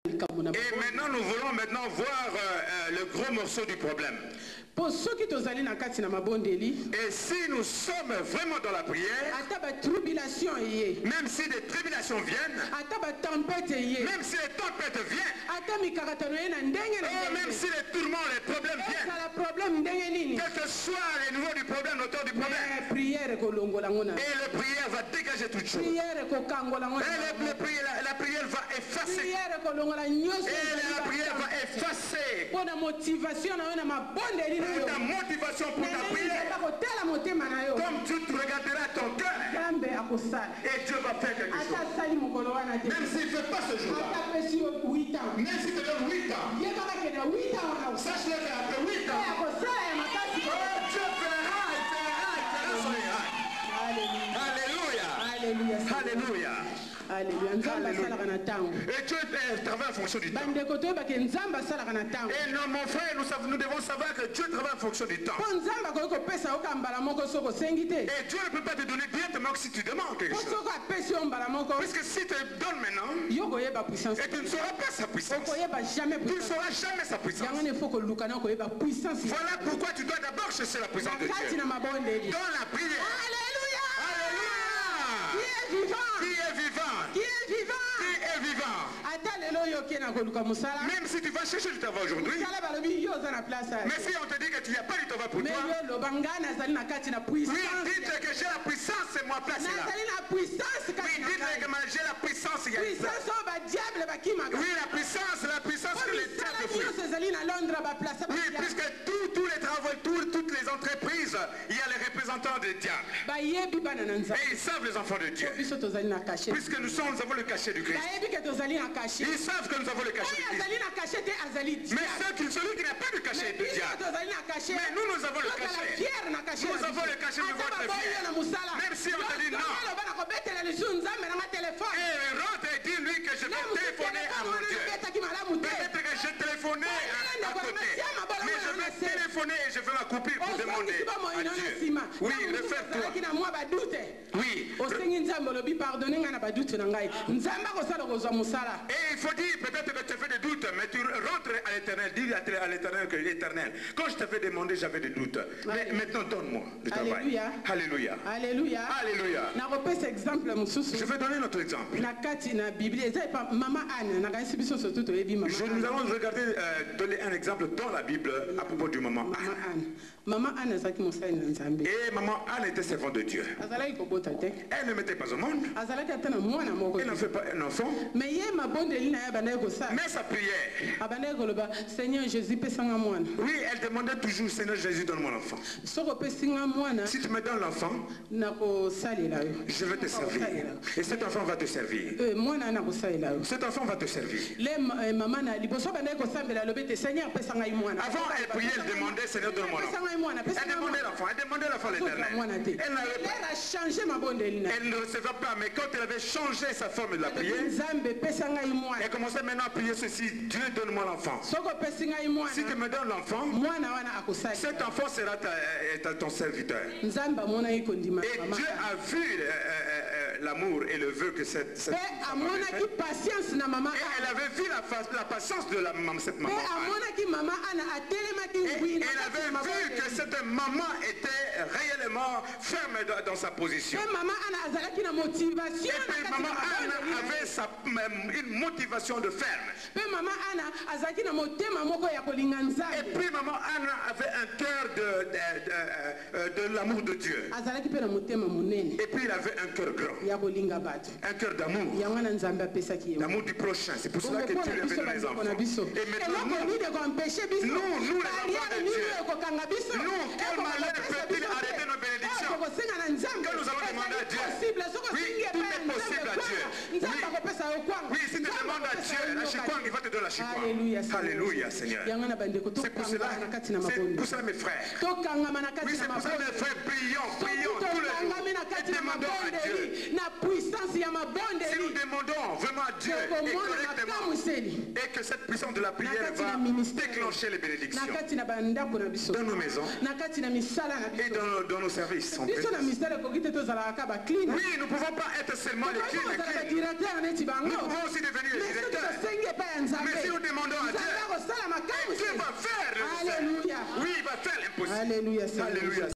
maintenant, nous voulons voir le gros morceau du problème. Et si nous sommes vraiment dans la prière, même si des tribulations viennent, même si les tempêtes viennent, même si les tourments, les problèmes viennent, quel que soit les niveaux du problème, l'auteur du problème, et la prière va dégager toute chose. Et la prière va effacer. Et la prière va effacer ta motivation pour ta prière. Comme tu te regarderas ton cœur, et Dieu va faire quelque chose. Même s'il ne fait pas ce jour-là, même s'il te donne 8 ans, sache-le qu'après 8 ans, Dieu fera son miracle. Alléluia. Alléluia. Alléluia. Et Dieu travaille en fonction du temps. Et non, mon frère, nous devons savoir que Dieu travaille en fonction du temps. Et Dieu ne peut pas te donner directement si tu demandes quelque chose. Puisque si tu donnes maintenant, et tu ne sauras pas sa puissance. Tu ne sauras jamais sa puissance. Voilà pourquoi tu dois d'abord chercher la puissance de Dieu. Dans la prière. Alléluia. Alléluia. Qui est vivant? Qui est vivant? Même si tu vas chercher du travail aujourd'hui, mais si on te dit que tu n'as pas du travail pour toi, oui, dites que j'ai la puissance, c'est moi placé là. Oui, dites que j'ai la puissance, il y a ça. Oui, la puissance que les diables font. Oui, puisque tous les travaux, toutes les entreprises, il y a les représentants des diables. Et ils savent les enfants de Dieu. Puisque nous avons le cachet du Christ. Ils savent que nous avons le cachet du Christ. Mais celui qui n'a pas le cachet du diable. Mais nous avons le cachet. Nous avons le cachet de votre fier. Même si on te dit non. Et rentre et dis-lui que je vais téléphoner à mon Dieu. Peut-être que j'ai téléphoné à côté. Mais je vais téléphoner et je vais m'accroupir pour demander à Dieu. Oui, le faire toi. Oui. Et il faut dire peut-être que tu fais des doutes, mais tu rentres à l'éternel, dis à l'éternel que l'éternel, quand je t'avais demandé, j'avais des doutes. Mais maintenant, donne-moi le travail. Alléluia. Alléluia. Alléluia. Je vais donner notre exemple. Nous allons regarder, donner un exemple dans la Bible à propos du maman Anne. Et maman Anne était servante de Dieu. Elle ne mettait pas au monde. Elle n'en fait pas un enfant. Mais sa prière. Seigneur Jésus, oui, elle demandait toujours, Seigneur Jésus, donne-moi l'enfant. Si tu me donnes l'enfant, je vais te servir. Et cet enfant va te servir. Cet enfant va te servir. Avant, elle priait, elle demandait, Seigneur, donne-moi l'enfant. Elle demandait l'enfant, l'éternel. Elle ne recevait pas, mais quand elle avait changé sa forme de la prière, elle commençait maintenant à prier ceci, Dieu donne-moi l'enfant. Si tu me donnes l'enfant, cet enfant sera ton serviteur. Et Dieu a vu l'amour et le vœu que cette femme avait fait. Et elle avait vu la patience de cette maman. Et elle avait vu que cette maman était réellement ferme dans sa position. Et puis maman Anne avait une motivation de ferme. Et puis maman Anne avait un cœur de l'amour de Dieu. Et puis il avait un cœur grand. Un cœur d'amour. L'amour du prochain. C'est pour cela que Dieu lui avait donné les enfants. Et maintenant, nous les enfants de Dieu, nous, quel malheur peut-il arrêter nos bénédictions? Que nous allons demander à Dieu. Oui, tout est possible à Dieu. Oui, si tu demandes à Dieu, la chikwang, il va te donner la chikwang. Alléluia, Seigneur. C'est pour cela, mes frères. Oui, c'est pour cela, mes frères, prions tous les jours. Et demandons à Dieu. Si nous demandons vraiment à Dieu et correctement, et que cette puissance de la prière va déclencher les bénédictions dans nos maisons et dans nos services. Oui, nous ne pouvons pas être seulement les clés. Nous pouvons aussi devenir les directeurs. aussi. Alléluia, Seigneur. Alléluia.